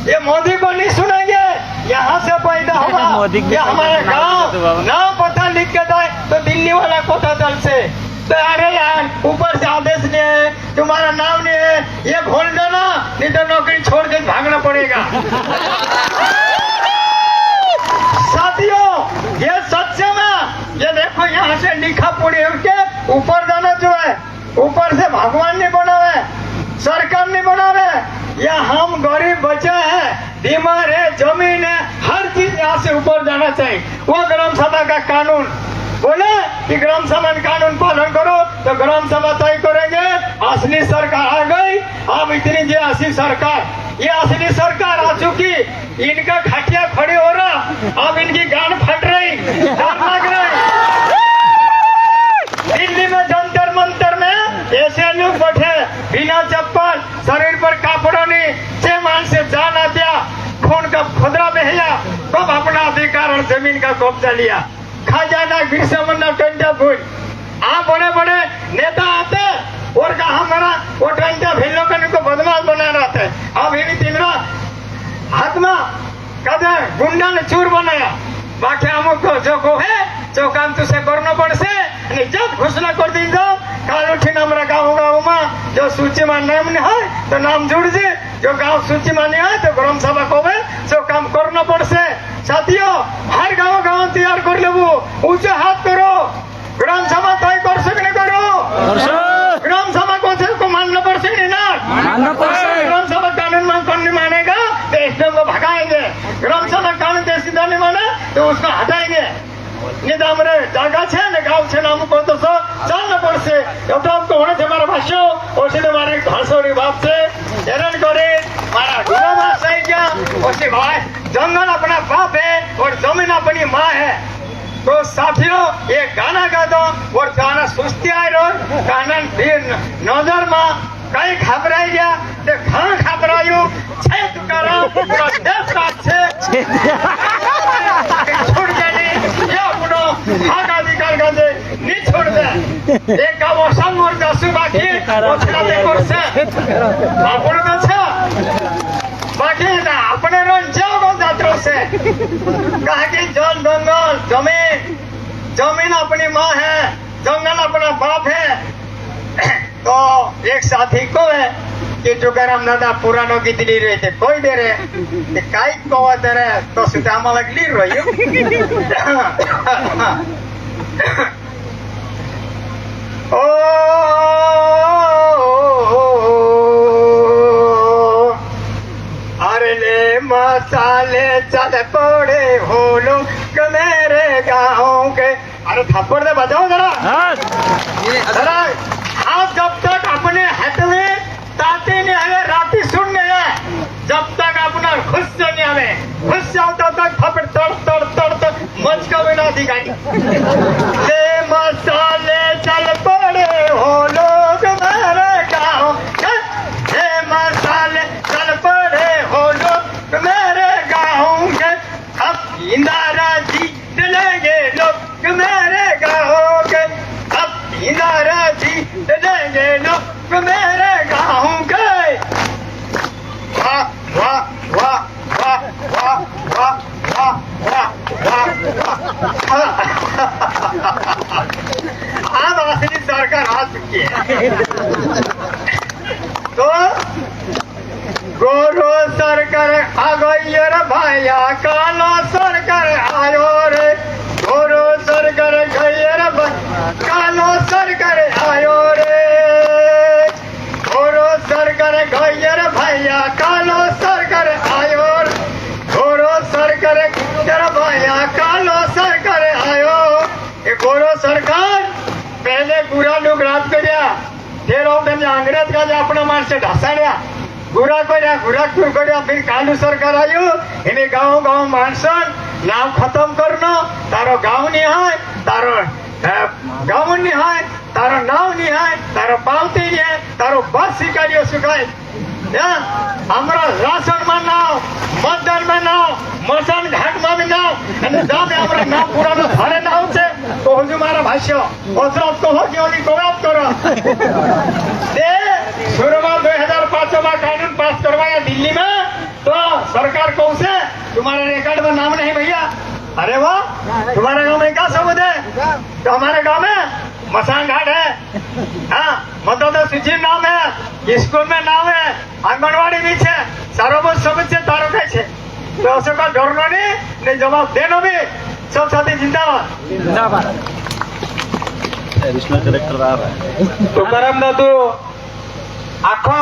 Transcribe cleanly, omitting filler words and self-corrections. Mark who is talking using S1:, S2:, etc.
S1: ये मोदी को नहीं सुनेंगे, यहाँ से पैदा हुआ ये हमारा गांव, नाम पता लिख के जाए तो दिल्ली वाला कोटा दल से, तो अरे यार ऊपर से आदेश नहीं है, तुम्हारा नाम नहीं है, ये खोल देना, नहीं तो नौकरी छोड़ के भागना पड़ेगा। साथियों ये सच में, ये देखो यहाँ से लिखा पड़ी के ऊपर जाना जो है, ऊपर से भगवान नहीं बनावे, सरकार नहीं बनावे, या हम गरीब बच्चे हैं, बीमार है, जमीन है, हर चीज यहाँ से ऊपर जाना चाहिए। वो ग्राम सभा का कानून बोले कि ग्राम सभा कानून पालन करो, तो ग्राम सभा तय करेंगे। असली सरकार आ गई, अब इतनी जो असली सरकार, ये असली सरकार आ चुकी, इनका खटिया खड़ी हो रहा, अब इनकी गांड फट रही, डर लग रही। दिल्ली में जंतर मंतर में ऐसे लोग बैठे बिना चप्पल, शरीर पर कपड़ा नहीं, से मान से जाना दिया, खून का खुदरा बहया, कब अपना अधिकार और जमीन का कब्जा लिया। खजाना बिरसा मुंडा टंटा भूल, बड़े बड़े नेता आते और कहा हमारा वो टंटा भेलो को बदमाश बना रहा था, अब इन तीन हाथ में कदे गुंडा ने चूर बनाया। बाकी अमुक जो को है जो काम तुझे करना पड़से, जब घोषणा कर दी जाओ काल उठी नाम रखा होगा उमा, जो सूची में नाम नहीं है तो नाम जुड़ जे, जो गांव सूची में नहीं है तो ग्राम सभा को जो काम करना पड़से। साथियों हर गांव गांव तैयार कर ले, वो ऊंचे हाथ करो, ग्राम सभा तय कर सकने करो, ग्राम सभा को मानना पड़ सकने ना, ग्राम सभा कानून नहीं मानेगा तो इसमें वो भगाएंगे, ग्राम सभा कानून के सीधा नहीं माने तो उसको हटाएंगे। नहीं तो हमारे जागा छे ने गांव छे नाम को तो चलना पड़से। तो आपको होने से मारा भाष्यो और से हमारे घासोरी बाप से हैरान करे, मारा गुना बात सही क्या, और से भाई जंगल अपना बाप है और जमीन अपनी माँ है। तो साथियों ये गाना गा दो और गाना सुस्ती आए रो, गाना नजर में कई घबराई गया, ते कहाँ घबरायो छे तुकारा पूरा देश का छे छोड़ के नहीं, ये अपनो हक अधिकार का दे नहीं छोड़ दे, एक का वो संग और दसु बाकी वो छला दे कर से अपने तो छा बाकी ना अपने रोन जाओ को जात्रों से, कहा कि जल जंगल जमीन अपनी माँ है, जंगल अपना बाप है। तो एक साथी को है कि जो गरम नदा पुरानो की दिली रहे थे कोई दे रहे काई कवा दे रहे तो सुदामा लगली रही ओ अरे ले मसाले चल पड़े हो लोग मेरे गाँव के, अरे थप्पड़ दे बजाओ जरा जरा। हाँ जब तक अपने हाथ में ताते नहीं आए राती सुनने हैं, जब तक अपना खुश से नहीं आवे, खुश से आता तक थप्पड़ तड़ तड़ तड़ तड़ मच का बिना दिखाई। ले मसाले चल पड़े हो लोग मेरे गाँव, ले मसाले चल पड़े हो लोग मेरे गाँव के, अब इंदारा जी चलेंगे लोग मेरे गाँव के, अब इंदारा जी चलेंगे लोग मेरे गाँव के। वाह वाह वाह वाह वाह वाह वाह वाह वाह, अब असली सरकार आ चुकी है। तो गोरो सरकार आ गई रे भैया, कालो सरकार आयो रे, गोरो सरकार गई रे भैया, कालो सरकार आयो रे, गोरो सरकार गई रे भैया, कालो सरकार आयो रे, गोरो सरकार रे भैया, कालो सरकार आयो। ये गोरो सरकार पहले गुरा लोग राज कर्या, फिर अंग्रेज का अपना मानस ढसाड्या, गुरा कर्या, फिर कालू सरकार आयो, इन्हें गाँव गाँव मानसन नाम खत्म करना, तारो गाँव नहीं है, तारो गाँव नहीं है, तारो नाव नहीं है, तारो पावती नहीं है, तारो बस शिकारियों सुखाए, हमारा राशन में नाव, मतदान में नाव, मसान घाट में भी नाव, जब हमारा नाम पूरा में भरे नाव से तो हुजूर मारा भाष्य ओसरत को हो क्यों नहीं कोरात करो। शुरू में 2005 में कानून पास करवाया दिल्ली में, तो सरकार कौन से तुम्हारे रिकॉर्ड में नाम नहीं भैया। अरे वाह, तुम्हारे गांव में क्या सबूत है? तो हमारे गांव में मसान घाट है, हाँ, मतदाता सूची में नाम है, स्कूल में नाम है, आंगनवाड़ी भी है, सारोबत सबूत से तारो कई है। तो ऐसे का डरनो नहीं जवाब देनो भी। सब साथी जिंदाबाद।
S2: एडिशनल कलेक्टर आ रहा है।
S1: तुकाराम दादू आखो